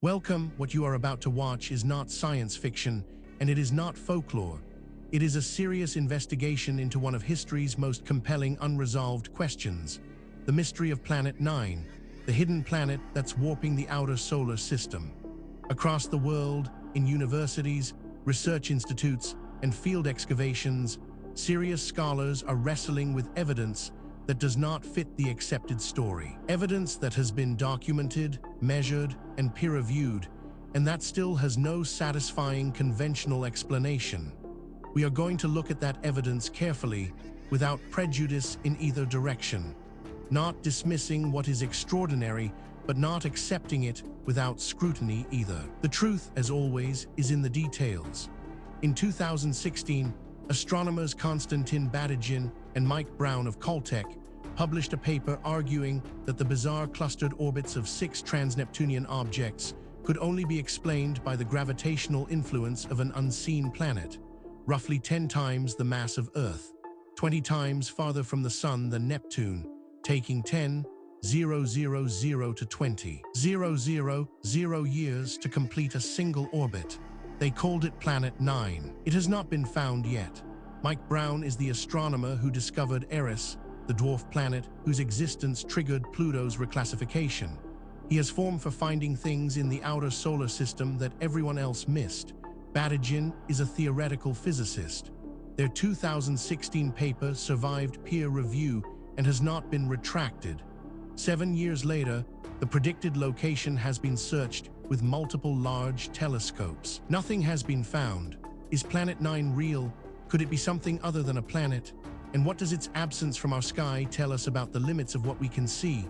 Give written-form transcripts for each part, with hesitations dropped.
Welcome. What you are about to watch is not science fiction, and it is not folklore. It is a serious investigation into one of history's most compelling unresolved questions, the mystery of Planet Nine, the hidden planet that's warping the outer solar system. Across the world, in universities, research institutes, and field excavations, serious scholars are wrestling with evidence that does not fit the accepted story. Evidence that has been documented, measured, and peer-reviewed, and that still has no satisfying conventional explanation. We are going to look at that evidence carefully, without prejudice in either direction. Not dismissing what is extraordinary, but not accepting it without scrutiny either. The truth, as always, is in the details. In 2016, astronomers Konstantin Batygin and Mike Brown of Caltech published a paper arguing that the bizarre clustered orbits of 6 trans-Neptunian objects could only be explained by the gravitational influence of an unseen planet, roughly 10 times the mass of Earth, 20 times farther from the Sun than Neptune, taking 10,000 to 20,000 years to complete a single orbit. They called it Planet Nine. It has not been found yet. Mike Brown is the astronomer who discovered Eris, the dwarf planet whose existence triggered Pluto's reclassification. He has formed for finding things in the outer solar system that everyone else missed. Batygin is a theoretical physicist. Their 2016 paper survived peer review and has not been retracted. 7 years later, the predicted location has been searched with multiple large telescopes. Nothing has been found. Is Planet Nine real? Could it be something other than a planet? And what does its absence from our sky tell us about the limits of what we can see?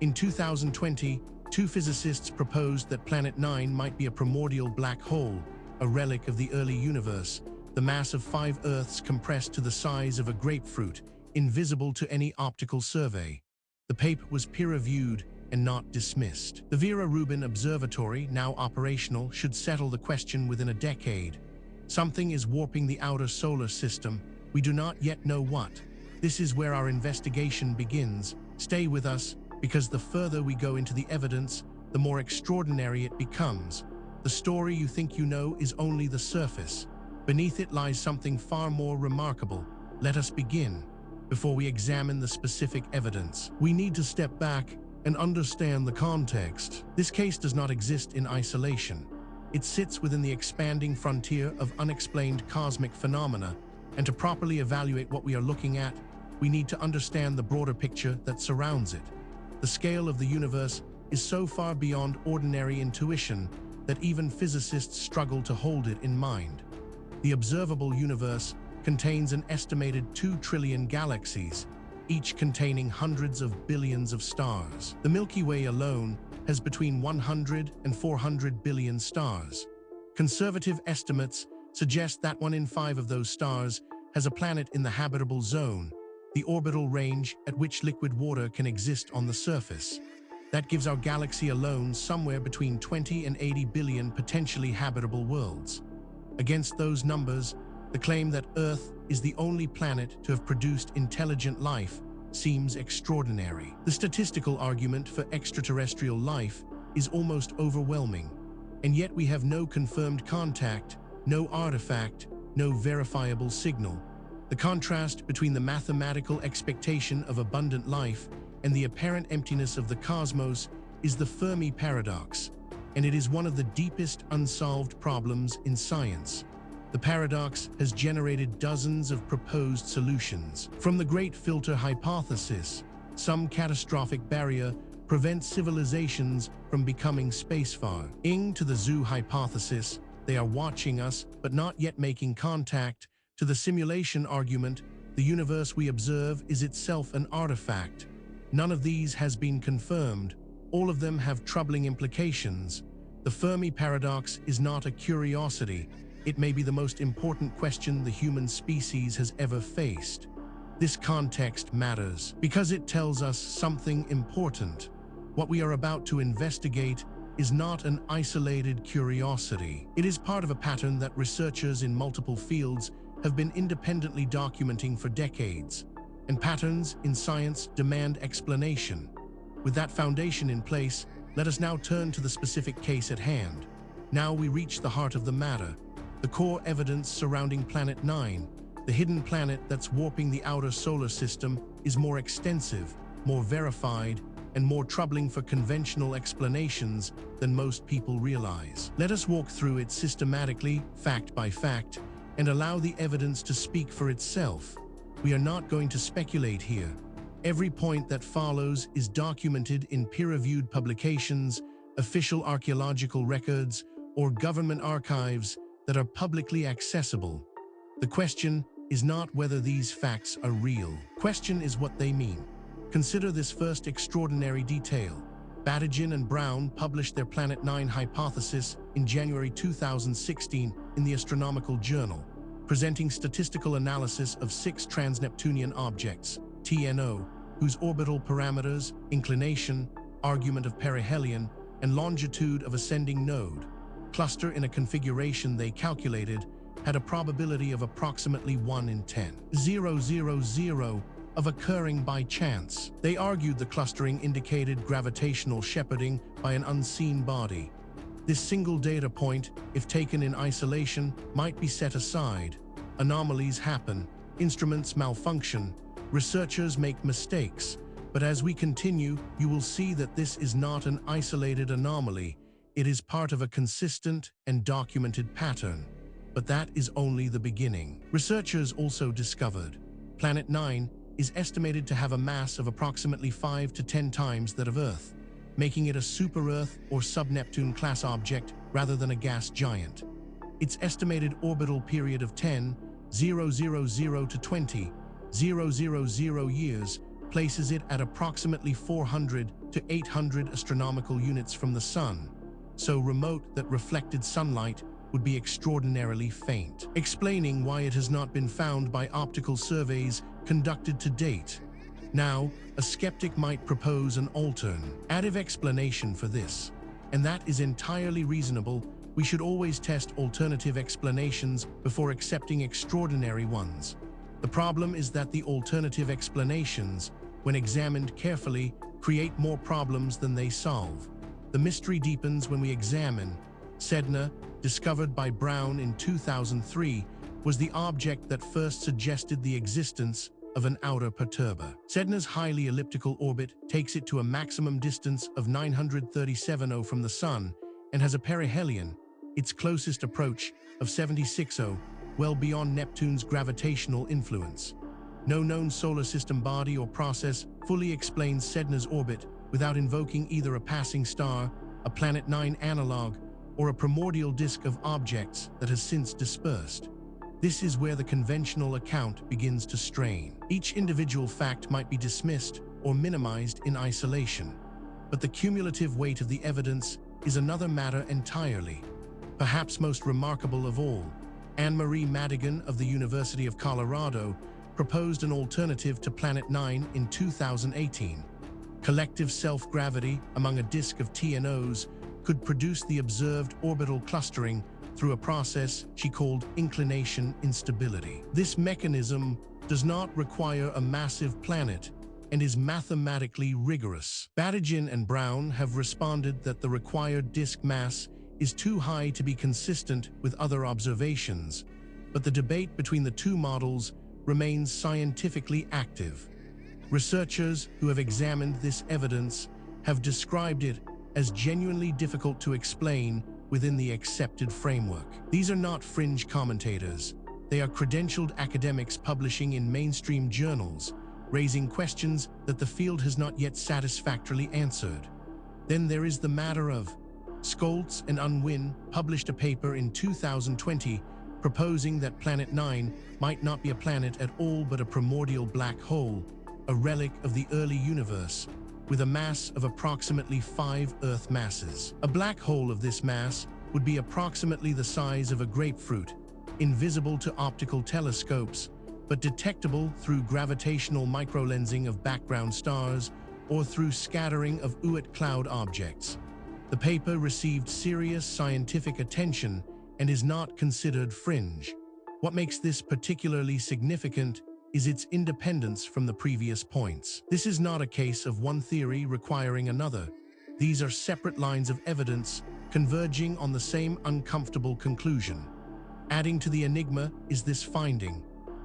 In 2020, 2 physicists proposed that Planet Nine might be a primordial black hole, a relic of the early universe, the mass of 5 Earths compressed to the size of a grapefruit, invisible to any optical survey. The paper was peer-reviewed and not dismissed. The Vera Rubin Observatory, now operational, should settle the question within a decade. Something is warping the outer solar system. We do not yet know what. This is where our investigation begins. Stay with us, because the further we go into the evidence, the more extraordinary it becomes. The story you think you know is only the surface. Beneath it lies something far more remarkable. Let us begin. Before we examine the specific evidence, we need to step back and understand the context. This case does not exist in isolation. It sits within the expanding frontier of unexplained cosmic phenomena, and to properly evaluate what we are looking at, we need to understand the broader picture that surrounds it. The scale of the universe is so far beyond ordinary intuition that even physicists struggle to hold it in mind. The observable universe contains an estimated 2 trillion galaxies, each containing hundreds of billions of stars. The Milky Way alone has between 100 and 400 billion stars. Conservative estimates suggest that 1 in 5 of those stars has a planet in the habitable zone, the orbital range at which liquid water can exist on the surface. That gives our galaxy alone somewhere between 20 and 80 billion potentially habitable worlds. Against those numbers, the claim that Earth is the only planet to have produced intelligent life seems extraordinary. The statistical argument for extraterrestrial life is almost overwhelming, and yet we have no confirmed contact, no artifact, no verifiable signal. The contrast between the mathematical expectation of abundant life and the apparent emptiness of the cosmos is the Fermi paradox, and it is one of the deepest unsolved problems in science. The paradox has generated dozens of proposed solutions. From the Great Filter hypothesis, some catastrophic barrier prevents civilizations from becoming spacefaring, to the zoo hypothesis, they are watching us but not yet making contact, to the simulation argument, the universe we observe is itself an artifact. None of these has been confirmed. All of them have troubling implications. The Fermi paradox is not a curiosity. It may be the most important question the human species has ever faced. This context matters because it tells us something important. What we are about to investigate is not an isolated curiosity. It is part of a pattern that researchers in multiple fields have been independently documenting for decades, and patterns in science demand explanation. With that foundation in place, Let us now turn to the specific case at hand. Now we reach the heart of the matter, the core evidence surrounding Planet 9. The hidden planet that's warping the outer solar system is more extensive, more verified, and more troubling for conventional explanations than most people realize. Let us walk through it systematically, fact by fact, and allow the evidence to speak for itself. We are not going to speculate here. Every point that follows is documented in peer-reviewed publications, official archaeological records, or government archives that are publicly accessible. The question is not whether these facts are real. Question is what they mean. Consider this first extraordinary detail. Badigian and Brown published their Planet 9 hypothesis in January 2016 in the Astronomical Journal, presenting statistical analysis of 6 trans-Neptunian objects, TNO, whose orbital parameters, inclination, argument of perihelion, and longitude of ascending node cluster in a configuration they calculated had a probability of approximately 1 in 10,000 of occurring by chance. They argued the clustering indicated gravitational shepherding by an unseen body. This single data point, if taken in isolation, might be set aside. Anomalies happen, instruments malfunction, researchers make mistakes, but as we continue, you will see that this is not an isolated anomaly. It is part of a consistent and documented pattern. But that is only the beginning. Researchers also discovered Planet 9 is estimated to have a mass of approximately 5 to 10 times that of Earth, making it a super-Earth or sub-Neptune class object rather than a gas giant. Its estimated orbital period of 10,000 to 20,000 years places it at approximately 400 to 800 astronomical units from the Sun, so remote that reflected sunlight would be extraordinarily faint, explaining why it has not been found by optical surveys conducted to date. Now, a skeptic might propose an alternative explanation for this, and that is entirely reasonable. We should always test alternative explanations before accepting extraordinary ones. The problem is that the alternative explanations, when examined carefully, create more problems than they solve. The mystery deepens when we examine Sedna, discovered by Brown in 2003, was the object that first suggested the existence of an outer perturber. Sedna's highly elliptical orbit takes it to a maximum distance of 937 from the Sun and has a perihelion, its closest approach, of 76 well beyond Neptune's gravitational influence. No known solar system body or process fully explains Sedna's orbit without invoking either a passing star, a Planet 9 analog, or a primordial disk of objects that has since dispersed. This is where the conventional account begins to strain. Each individual fact might be dismissed or minimized in isolation, but the cumulative weight of the evidence is another matter entirely. Perhaps most remarkable of all, Anne-Marie Madigan of the University of Colorado proposed an alternative to Planet 9 in 2018. Collective self-gravity among a disk of TNOs could produce the observed orbital clustering through a process she called inclination instability. This mechanism does not require a massive planet and is mathematically rigorous. Badigian and Brown have responded that the required disk mass is too high to be consistent with other observations, but the debate between the two models remains scientifically active. Researchers who have examined this evidence have described it as genuinely difficult to explain within the accepted framework. These are not fringe commentators. They are credentialed academics publishing in mainstream journals, raising questions that the field has not yet satisfactorily answered. Then there is the matter of Scholz and Unwin published a paper in 2020 proposing that Planet 9 might not be a planet at all but a primordial black hole, a relic of the early universe, with a mass of approximately 5 Earth masses. A black hole of this mass would be approximately the size of a grapefruit, invisible to optical telescopes, but detectable through gravitational microlensing of background stars or through scattering of Oort cloud objects. The paper received serious scientific attention and is not considered fringe. What makes this particularly significant is its independence from the previous points. This is not a case of one theory requiring another. These are separate lines of evidence converging on the same uncomfortable conclusion. Adding to the enigma is this finding.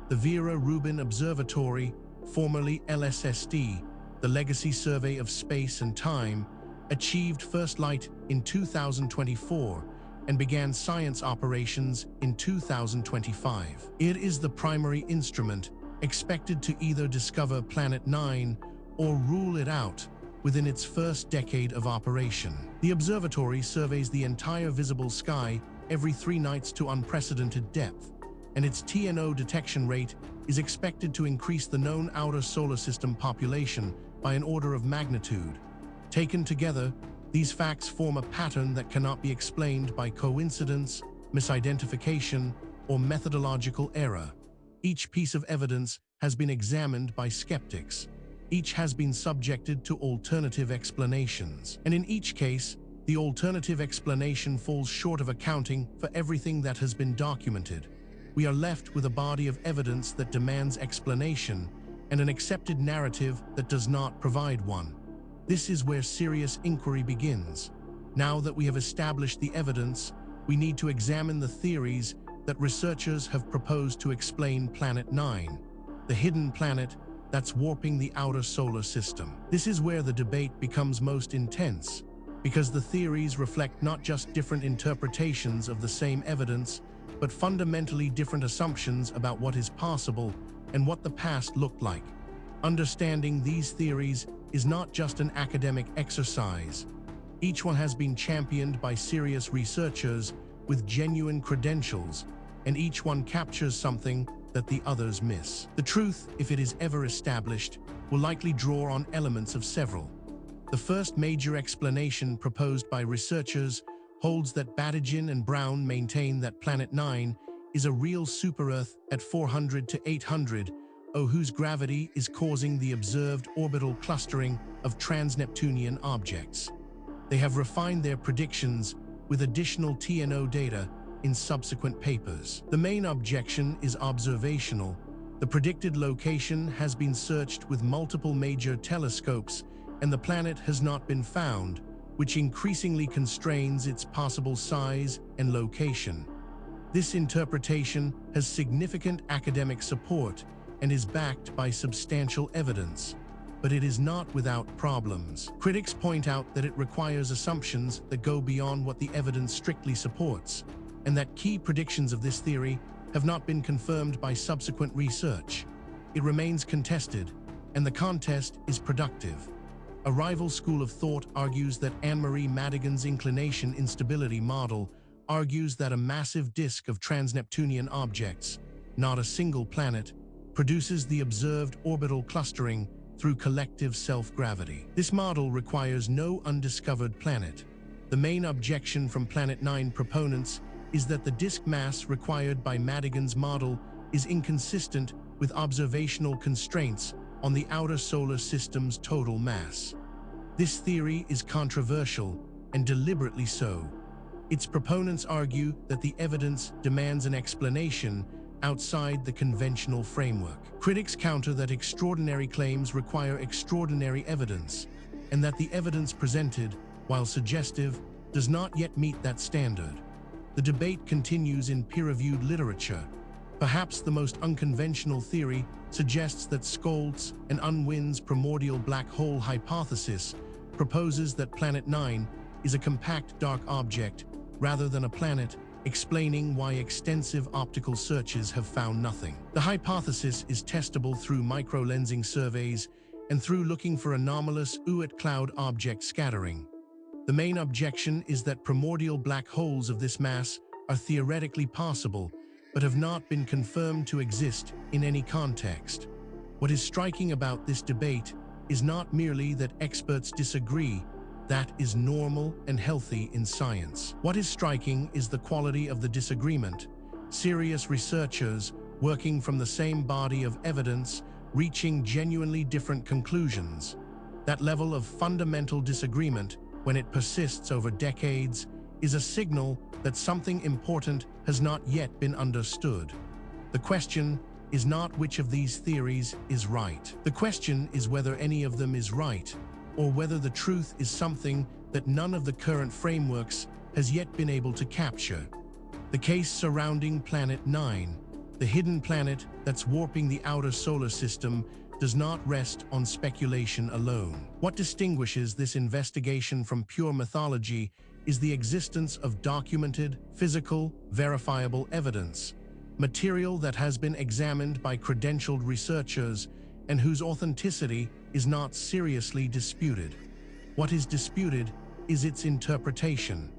The Vera Rubin Observatory, formerly LSSD, the Legacy Survey of Space and Time, achieved first light in 2024 and began science operations in 2025. It is the primary instrument expected to either discover Planet 9 or rule it out within its first decade of operation. The observatory surveys the entire visible sky every 3 nights to unprecedented depth, and its TNO detection rate is expected to increase the known outer solar system population by an order of magnitude. Taken together, these facts form a pattern that cannot be explained by coincidence, misidentification, or methodological error. Each piece of evidence has been examined by skeptics. Each has been subjected to alternative explanations. And in each case, the alternative explanation falls short of accounting for everything that has been documented. We are left with a body of evidence that demands explanation and an accepted narrative that does not provide one. This is where serious inquiry begins. Now that we have established the evidence, we need to examine the theories that researchers have proposed to explain Planet 9, the hidden planet that's warping the outer solar system. This is where the debate becomes most intense, because the theories reflect not just different interpretations of the same evidence, but fundamentally different assumptions about what is possible and what the past looked like. Understanding these theories is not just an academic exercise. Each one has been championed by serious researchers with genuine credentials, and each one captures something that the others miss. The truth, if it is ever established, will likely draw on elements of several. The first major explanation proposed by researchers holds that Badigian and Brown maintain that Planet 9 is a real super-Earth at 400 to 800, whose gravity is causing the observed orbital clustering of trans-Neptunian objects. They have refined their predictions with additional TNO data in subsequent papers. The main objection is observational. The predicted location has been searched with multiple major telescopes, and the planet has not been found, which increasingly constrains its possible size and location. This interpretation has significant academic support and is backed by substantial evidence, but it is not without problems. Critics point out that it requires assumptions that go beyond what the evidence strictly supports, and that key predictions of this theory have not been confirmed by subsequent research. It remains contested, and the contest is productive. A rival school of thought argues that Anne-Marie Madigan's inclination instability model argues that a massive disk of trans-Neptunian objects, not a single planet, produces the observed orbital clustering through collective self-gravity. This model requires no undiscovered planet. The main objection from Planet 9 proponents is that the disk mass required by Madigan's model is inconsistent with observational constraints on the outer solar system's total mass. This theory is controversial, and deliberately so. Its proponents argue that the evidence demands an explanation outside the conventional framework. Critics counter that extraordinary claims require extraordinary evidence, and that the evidence presented, while suggestive, does not yet meet that standard. The debate continues in peer-reviewed literature. Perhaps the most unconventional theory suggests that Scholz and Unwin's primordial black hole hypothesis proposes that Planet 9 is a compact dark object rather than a planet, explaining why extensive optical searches have found nothing. The hypothesis is testable through microlensing surveys and through looking for anomalous Oort cloud object scattering. The main objection is that primordial black holes of this mass are theoretically possible, but have not been confirmed to exist in any context. What is striking about this debate is not merely that experts disagree. That is normal and healthy in science. What is striking is the quality of the disagreement. Serious researchers, working from the same body of evidence, reaching genuinely different conclusions. That level of fundamental disagreement, when it persists over decades, is a signal that something important has not yet been understood. The question is not which of these theories is right. The question is whether any of them is right, or whether the truth is something that none of the current frameworks has yet been able to capture. The case surrounding Planet 9, the hidden planet that's warping the outer solar system, does not rest on speculation alone. What distinguishes this investigation from pure mythology is the existence of documented, physical, verifiable evidence, material that has been examined by credentialed researchers and whose authenticity is not seriously disputed. What is disputed is its interpretation.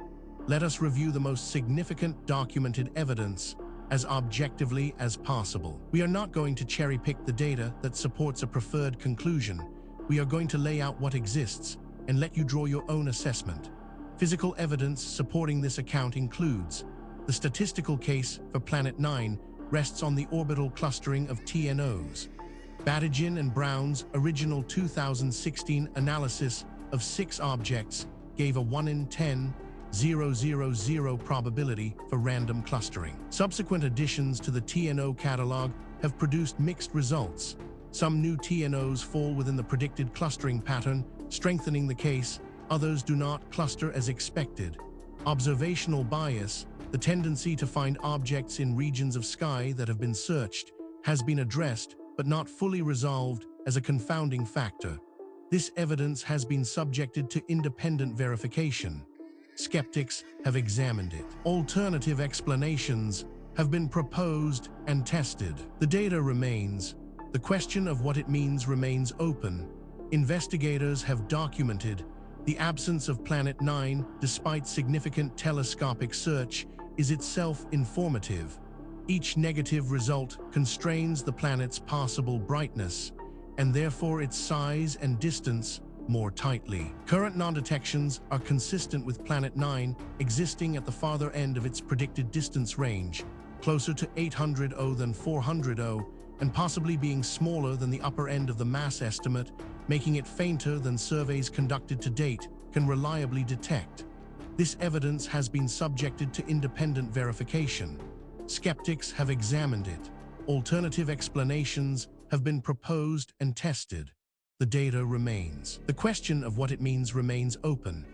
Let us review the most significant documented evidence as objectively as possible. We are not going to cherry-pick the data that supports a preferred conclusion. We are going to lay out what exists and let you draw your own assessment. Physical evidence supporting this account includes the statistical case for Planet 9 rests on the orbital clustering of TNOs. Badigian and Brown's original 2016 analysis of 6 objects gave a 1 in 10,000 probability for random clustering. Subsequent additions to the TNO catalog have produced mixed results. Some new TNOs fall within the predicted clustering pattern, strengthening the case. Others do not cluster as expected. Observational bias, the tendency to find objects in regions of sky that have been searched, has been addressed but not fully resolved as a confounding factor. This evidence has been subjected to independent verification. Skeptics have examined it. Alternative explanations have been proposed and tested. The data remains. The question of what it means remains open. Investigators have documented the absence of Planet 9, despite significant telescopic search, is itself informative. Each negative result constrains the planet's possible brightness, and therefore its size and distance more tightly. Current non-detections are consistent with Planet 9 existing at the farther end of its predicted distance range, closer to 800 than 400, and possibly being smaller than the upper end of the mass estimate, making it fainter than surveys conducted to date can reliably detect. This evidence has been subjected to independent verification. Skeptics have examined it. Alternative explanations have been proposed and tested. The data remains. The question of what it means remains open.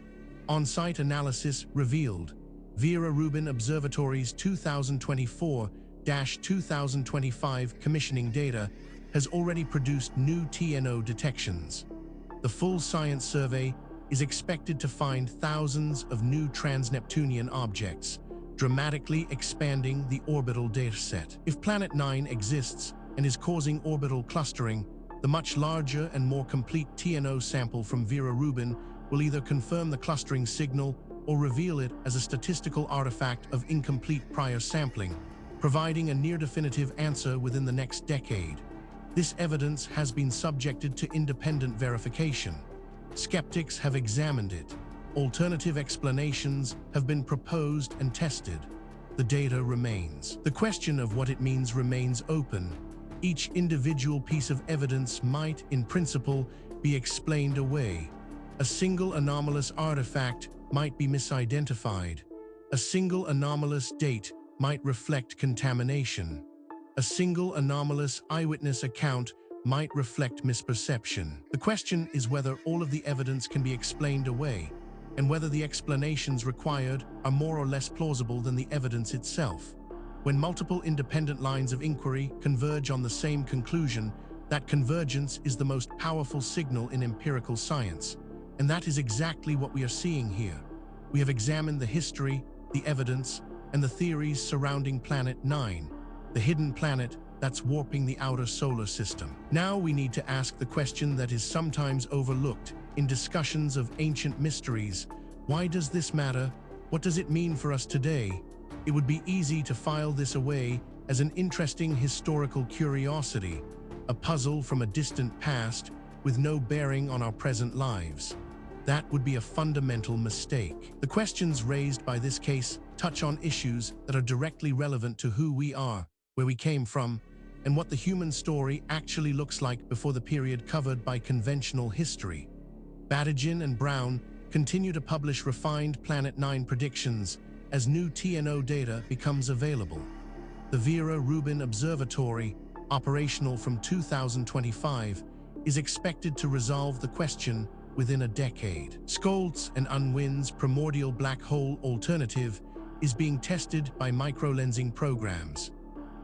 On-site analysis revealed Vera Rubin Observatory's 2024-2025 commissioning data has already produced new TNO detections. The full science survey is expected to find thousands of new trans-Neptunian objects, dramatically expanding the orbital dataset. If Planet 9 exists and is causing orbital clustering, the much larger and more complete TNO sample from Vera Rubin will either confirm the clustering signal or reveal it as a statistical artifact of incomplete prior sampling, providing a near-definitive answer within the next decade. This evidence has been subjected to independent verification. Skeptics have examined it. Alternative explanations have been proposed and tested. The data remains. The question of what it means remains open. Each individual piece of evidence might, in principle, be explained away. A single anomalous artifact might be misidentified. A single anomalous date might reflect contamination. A single anomalous eyewitness account might reflect misperception. The question is whether all of the evidence can be explained away, and whether the explanations required are more or less plausible than the evidence itself. When multiple independent lines of inquiry converge on the same conclusion, that convergence is the most powerful signal in empirical science. And that is exactly what we are seeing here. We have examined the history, the evidence, and the theories surrounding Planet 9, the hidden planet that's warping the outer solar system. Now we need to ask the question that is sometimes overlooked in discussions of ancient mysteries. Why does this matter? What does it mean for us today? It would be easy to file this away as an interesting historical curiosity, a puzzle from a distant past with no bearing on our present lives. That would be a fundamental mistake. The questions raised by this case touch on issues that are directly relevant to who we are, where we came from, and what the human story actually looks like before the period covered by conventional history. Badigian and Brown continue to publish refined Planet 9 predictions as new TNO data becomes available. The Vera Rubin Observatory, operational from 2025, is expected to resolve the question within a decade. Scholz and Unwin's primordial black hole alternative is being tested by microlensing programs.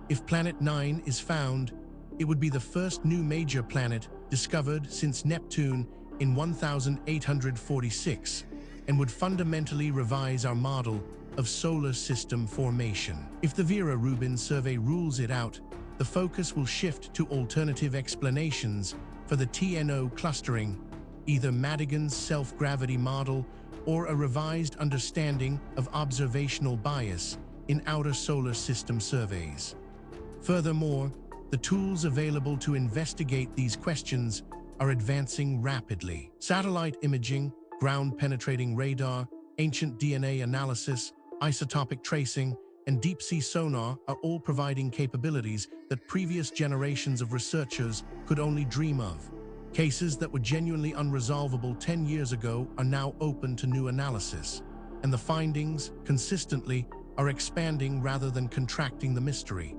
If Planet 9 is found, it would be the first new major planet discovered since Neptune in 1846 and would fundamentally revise our model of solar system formation. If the Vera Rubin survey rules it out, the focus will shift to alternative explanations for the TNO clustering, either Madigan's self-gravity model or a revised understanding of observational bias in outer solar system surveys. Furthermore, the tools available to investigate these questions are advancing rapidly. Satellite imaging, ground-penetrating radar, ancient DNA analysis, isotopic tracing, and deep-sea sonar are all providing capabilities that previous generations of researchers could only dream of. Cases that were genuinely unresolvable 10 years ago are now open to new analysis, and the findings, consistently, are expanding rather than contracting the mystery.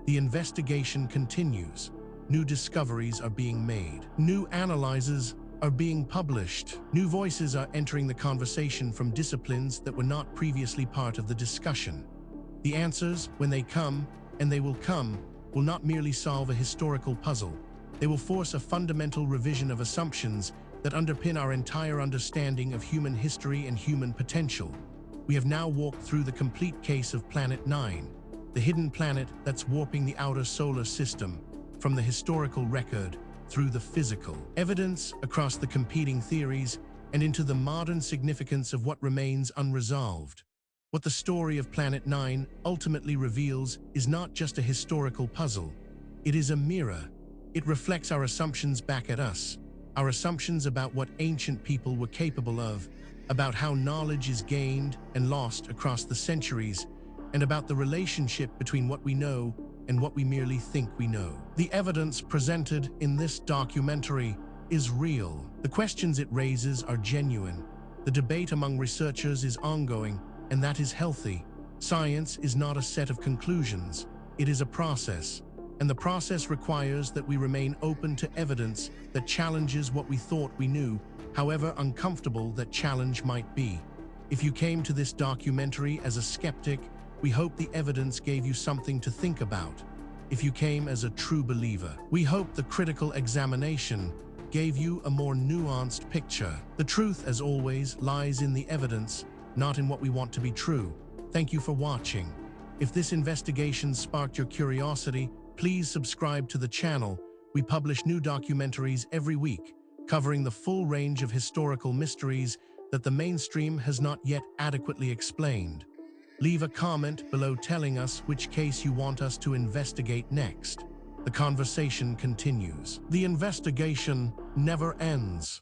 The investigation continues. New discoveries are being made. New analyses are being published. New voices are entering the conversation from disciplines that were not previously part of the discussion. The answers, when they come, and they will come, will not merely solve a historical puzzle. They will force a fundamental revision of assumptions that underpin our entire understanding of human history and human potential. We have now walked through the complete case of Planet 9, the hidden planet that's warping the outer solar system, from the historical record through the physical evidence across the competing theories and into the modern significance of what remains unresolved. What the story of Planet 9 ultimately reveals is not just a historical puzzle. It is a mirror. It reflects our assumptions back at us, our assumptions about what ancient people were capable of, about how knowledge is gained and lost across the centuries, and about the relationship between what we know and what we merely think we know. The evidence presented in this documentary is real. The questions it raises are genuine. The debate among researchers is ongoing, and that is healthy. Science is not a set of conclusions. It is a process. And the process requires that we remain open to evidence that challenges what we thought we knew, however uncomfortable that challenge might be. If you came to this documentary as a skeptic, we hope the evidence gave you something to think about. If you came as a true believer, we hope the critical examination gave you a more nuanced picture. The truth, as always, lies in the evidence, not in what we want to be true. Thank you for watching. If this investigation sparked your curiosity, please subscribe to the channel. We publish new documentaries every week, covering the full range of historical mysteries that the mainstream has not yet adequately explained. Leave a comment below telling us which case you want us to investigate next. The conversation continues. The investigation never ends.